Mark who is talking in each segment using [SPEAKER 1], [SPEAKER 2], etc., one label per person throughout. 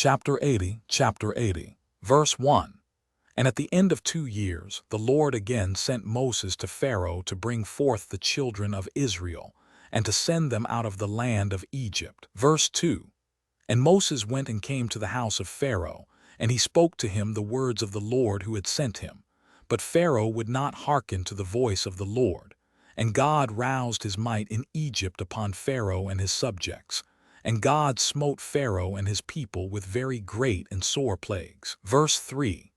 [SPEAKER 1] Chapter 80, verse 1. And at the end of 2 years, the Lord again sent Moses to Pharaoh to bring forth the children of Israel, and to send them out of the land of Egypt. Verse 2. And Moses went and came to the house of Pharaoh, and he spoke to him the words of the Lord who had sent him. But Pharaoh would not hearken to the voice of the Lord. And God roused his might in Egypt upon Pharaoh and his subjects. And God smote Pharaoh and his people with very great and sore plagues. Verse 3.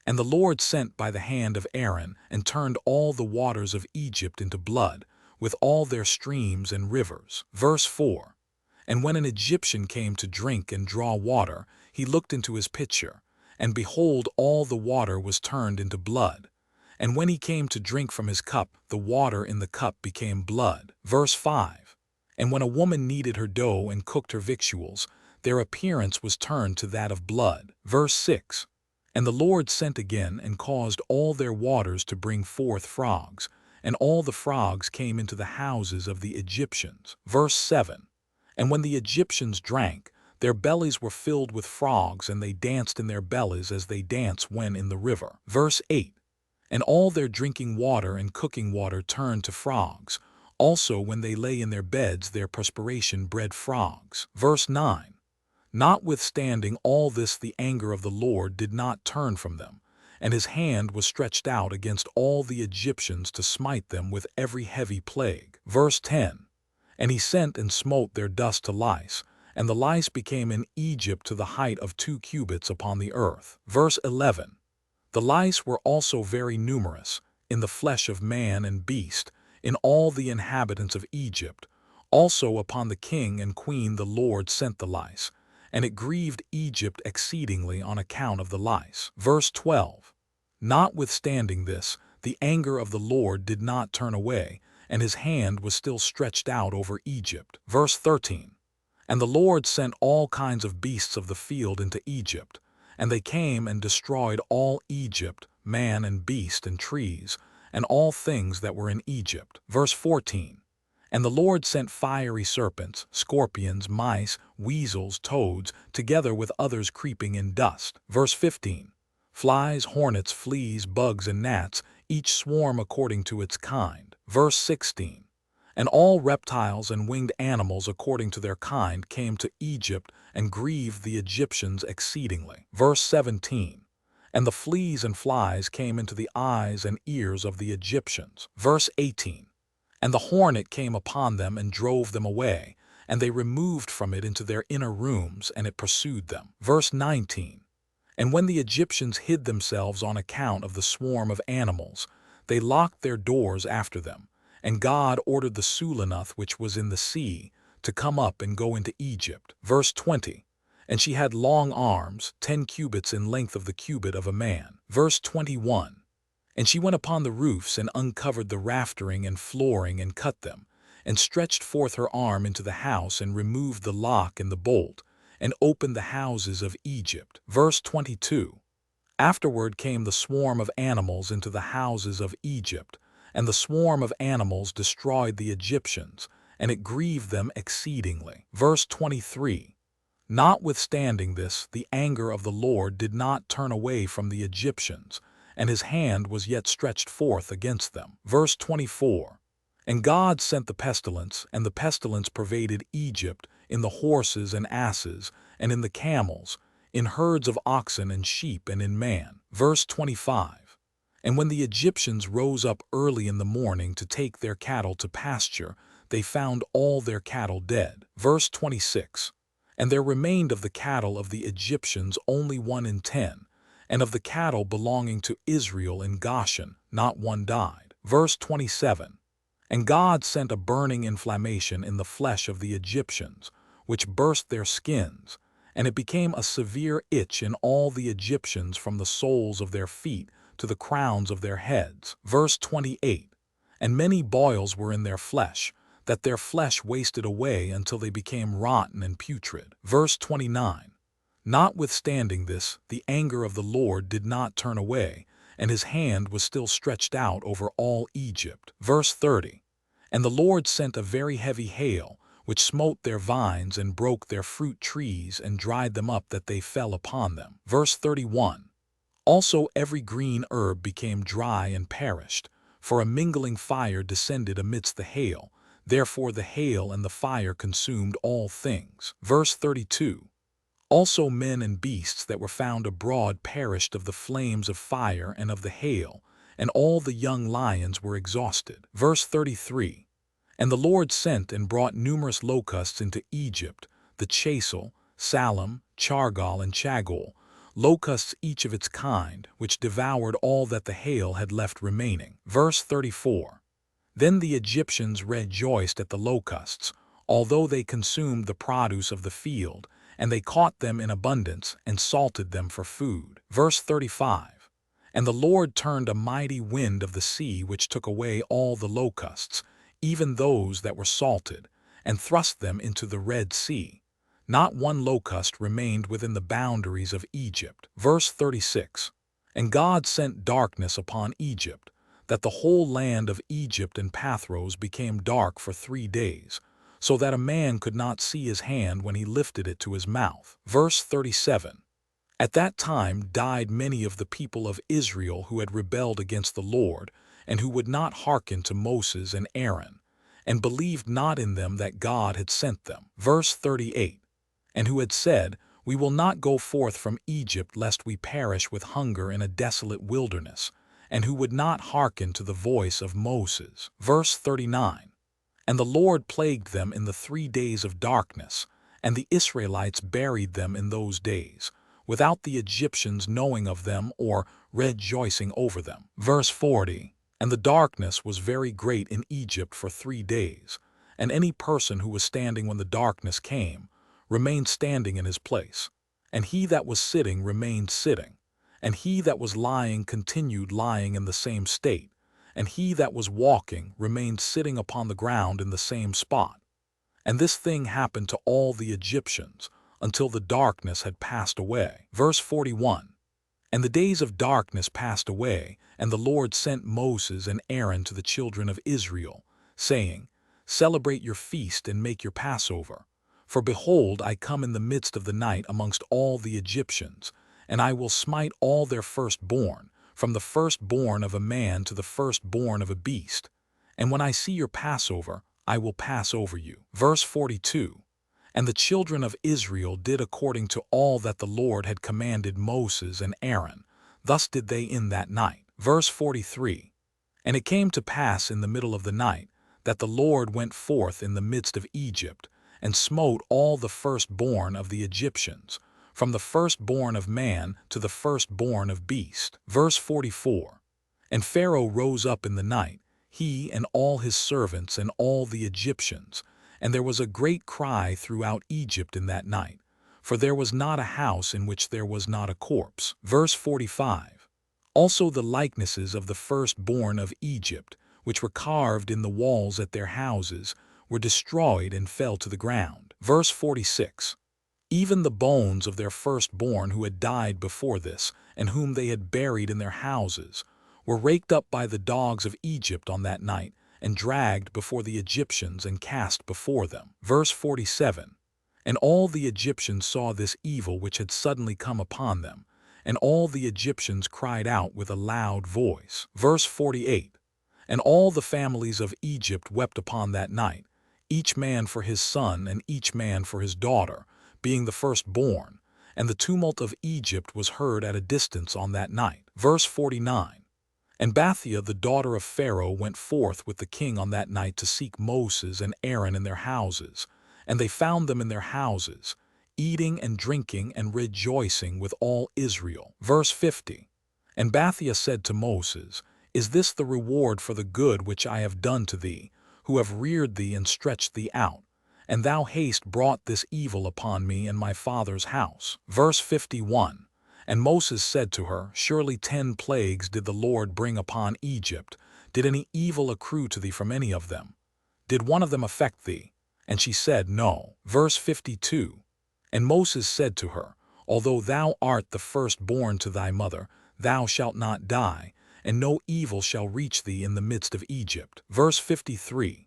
[SPEAKER 1] And the Lord sent by the hand of Aaron, and turned all the waters of Egypt into blood, with all their streams and rivers. Verse 4. And when an Egyptian came to drink and draw water, he looked into his pitcher, and behold, all the water was turned into blood. And when he came to drink from his cup, the water in the cup became blood. Verse 5. And when a woman kneaded her dough and cooked her victuals, their appearance was turned to that of blood. Verse 6. And the Lord sent again and caused all their waters to bring forth frogs, and all the frogs came into the houses of the Egyptians. Verse 7. And when the Egyptians drank, their bellies were filled with frogs, and they danced in their bellies as they dance when in the river. Verse 8. And all their drinking water and cooking water turned to frogs. Also when they lay in their beds, their perspiration bred frogs. Verse 9. Notwithstanding all this, the anger of the Lord did not turn from them, and his hand was stretched out against all the Egyptians to smite them with every heavy plague. Verse 10. And he sent and smote their dust to lice, and the lice became in Egypt to the height of 2 cubits upon the earth. Verse 11. The lice were also very numerous, in the flesh of man and beast, in all the inhabitants of Egypt. Also upon the king and queen the Lord sent the lice, and it grieved Egypt exceedingly on account of the lice. Verse 12. Notwithstanding this, the anger of the Lord did not turn away, and his hand was still stretched out over Egypt. Verse 13. And the Lord sent all kinds of beasts of the field into Egypt, and they came and destroyed all Egypt, man and beast and trees, and all things that were in Egypt. Verse 14. And the Lord sent fiery serpents, scorpions, mice, weasels, toads, together with others creeping in dust. Verse 15. Flies, hornets, fleas, bugs, and gnats, each swarm according to its kind. Verse 16. And all reptiles and winged animals according to their kind came to Egypt and grieved the Egyptians exceedingly. Verse 17. And the fleas and flies came into the eyes and ears of the Egyptians. Verse 18. And the hornet came upon them and drove them away, and they removed from it into their inner rooms, and it pursued them. Verse 19. And when the Egyptians hid themselves on account of the swarm of animals, they locked their doors after them, and God ordered the Sullanath which was in the sea to come up and go into Egypt. Verse 20. And she had long arms, 10 cubits in length of the cubit of a man. Verse 21. And she went upon the roofs and uncovered the raftering and flooring and cut them, and stretched forth her arm into the house and removed the lock and the bolt, and opened the houses of Egypt. Verse 22. Afterward came the swarm of animals into the houses of Egypt, and the swarm of animals destroyed the Egyptians, and it grieved them exceedingly. Verse 23. Notwithstanding this, the anger of the Lord did not turn away from the Egyptians, and his hand was yet stretched forth against them. Verse 24. And God sent the pestilence, and the pestilence pervaded Egypt, in the horses and asses, and in the camels, in herds of oxen and sheep, and in man. Verse 25. And when the Egyptians rose up early in the morning to take their cattle to pasture, they found all their cattle dead. Verse 26. And there remained of the cattle of the Egyptians only 1 in 10, and of the cattle belonging to Israel in Goshen, not one died. Verse 27. And God sent a burning inflammation in the flesh of the Egyptians, which burst their skins, and it became a severe itch in all the Egyptians from the soles of their feet to the crowns of their heads. Verse 28. And many boils were in their flesh, that their flesh wasted away until they became rotten and putrid. Verse 29. Notwithstanding this, the anger of the Lord did not turn away, and his hand was still stretched out over all Egypt. Verse 30. And the Lord sent a very heavy hail, which smote their vines and broke their fruit trees and dried them up that they fell upon them. Verse 31. Also every green herb became dry and perished, for a mingling fire descended amidst the hail. Therefore the hail and the fire consumed all things. Verse 32. Also men and beasts that were found abroad perished of the flames of fire and of the hail, and all the young lions were exhausted. Verse 33. And the Lord sent and brought numerous locusts into Egypt, the chasel, Salem, Chargal, and Chagol, locusts each of its kind, which devoured all that the hail had left remaining. Verse 34. Then the Egyptians rejoiced at the locusts, although they consumed the produce of the field, and they caught them in abundance and salted them for food. Verse 35. And the Lord turned a mighty wind of the sea which took away all the locusts, even those that were salted, and thrust them into the Red Sea. Not one locust remained within the boundaries of Egypt. Verse 36. And God sent darkness upon Egypt, that the whole land of Egypt and Pathros became dark for 3 days, so that a man could not see his hand when he lifted it to his mouth. Verse 37. At that time died many of the people of Israel who had rebelled against the Lord, and who would not hearken to Moses and Aaron, and believed not in them that God had sent them. Verse 38. And who had said, We will not go forth from Egypt lest we perish with hunger in a desolate wilderness, and who would not hearken to the voice of Moses. Verse 39. And the Lord plagued them in the 3 days of darkness, and the Israelites buried them in those days, without the Egyptians knowing of them or rejoicing over them. Verse 40. And the darkness was very great in Egypt for 3 days, and any person who was standing when the darkness came remained standing in his place, and he that was sitting remained sitting, and he that was lying continued lying in the same state, and he that was walking remained sitting upon the ground in the same spot. And this thing happened to all the Egyptians, until the darkness had passed away. Verse 41. And the days of darkness passed away, and the Lord sent Moses and Aaron to the children of Israel, saying, Celebrate your feast and make your Passover. For behold, I come in the midst of the night amongst all the Egyptians, and I will smite all their firstborn, from the firstborn of a man to the firstborn of a beast. And when I see your Passover, I will pass over you. Verse 42. And the children of Israel did according to all that the Lord had commanded Moses and Aaron. Thus did they in that night. Verse 43. And it came to pass in the middle of the night, that the Lord went forth in the midst of Egypt, and smote all the firstborn of the Egyptians, from the firstborn of man to the firstborn of beast. Verse 44. And Pharaoh rose up in the night, he and all his servants and all the Egyptians, and there was a great cry throughout Egypt in that night, for there was not a house in which there was not a corpse. Verse 45. Also the likenesses of the firstborn of Egypt, which were carved in the walls at their houses, were destroyed and fell to the ground. Verse 46. Even the bones of their firstborn who had died before this, and whom they had buried in their houses, were raked up by the dogs of Egypt on that night, and dragged before the Egyptians and cast before them. Verse 47. And all the Egyptians saw this evil which had suddenly come upon them, and all the Egyptians cried out with a loud voice. Verse 48. And all the families of Egypt wept upon that night, each man for his son and each man for his daughter, being the firstborn, and the tumult of Egypt was heard at a distance on that night. Verse 49. And Bathia the daughter of Pharaoh went forth with the king on that night to seek Moses and Aaron in their houses, and they found them in their houses, eating and drinking and rejoicing with all Israel. Verse 50. And Bathia said to Moses, Is this the reward for the good which I have done to thee, who have reared thee and stretched thee out, and thou hast brought this evil upon me and my father's house? Verse 51. And Moses said to her, Surely 10 plagues did the Lord bring upon Egypt. Did any evil accrue to thee from any of them? Did one of them affect thee? And she said, No. Verse 52. And Moses said to her, Although thou art the firstborn to thy mother, thou shalt not die, and no evil shall reach thee in the midst of Egypt. Verse 53.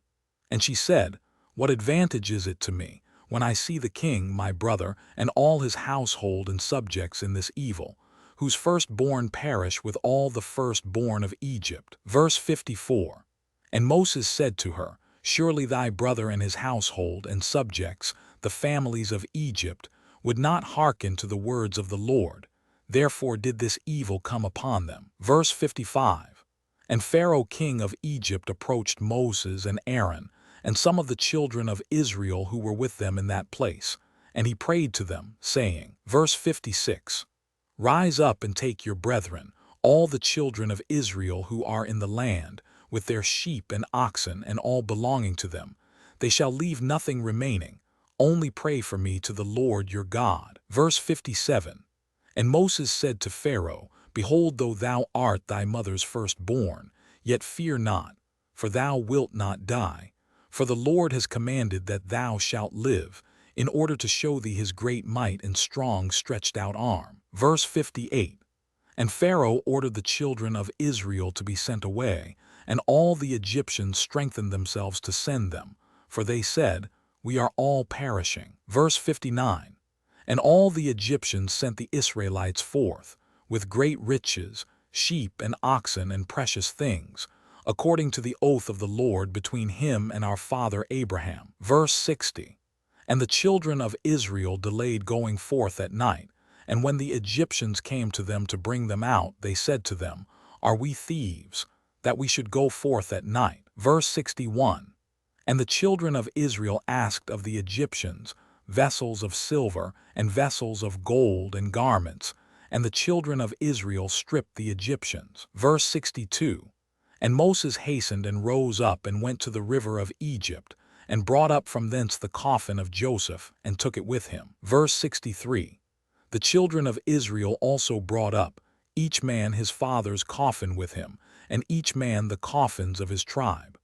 [SPEAKER 1] And she said, What advantage is it to me, when I see the king, my brother, and all his household and subjects in this evil, whose firstborn perish with all the firstborn of Egypt? Verse 54. And Moses said to her, Surely thy brother and his household and subjects, the families of Egypt, would not hearken to the words of the Lord. Therefore did this evil come upon them. Verse 55. And Pharaoh king of Egypt approached Moses and Aaron, and some of the children of Israel who were with them in that place, and he prayed to them, saying, verse 56, Rise up and take your brethren, all the children of Israel who are in the land, with their sheep and oxen and all belonging to them. They shall leave nothing remaining. Only pray for me to the Lord your God. Verse 57. And Moses said to Pharaoh, Behold, though thou art thy mother's firstborn, yet fear not, for thou wilt not die. For the Lord has commanded that thou shalt live, in order to show thee his great might and strong stretched out arm. Verse 58. And Pharaoh ordered the children of Israel to be sent away, and all the Egyptians strengthened themselves to send them, for they said, We are all perishing. Verse 59. And all the Egyptians sent the Israelites forth, with great riches, sheep and oxen and precious things, according to the oath of the Lord between him and our father Abraham. Verse 60. And the children of Israel delayed going forth at night, and when the Egyptians came to them to bring them out, they said to them, Are we thieves, that we should go forth at night? Verse 61. And the children of Israel asked of the Egyptians vessels of silver and vessels of gold and garments, and the children of Israel stripped the Egyptians. Verse 62. And Moses hastened and rose up and went to the river of Egypt, and brought up from thence the coffin of Joseph, and took it with him. Verse 63. The children of Israel also brought up, each man his father's coffin with him, and each man the coffins of his tribe.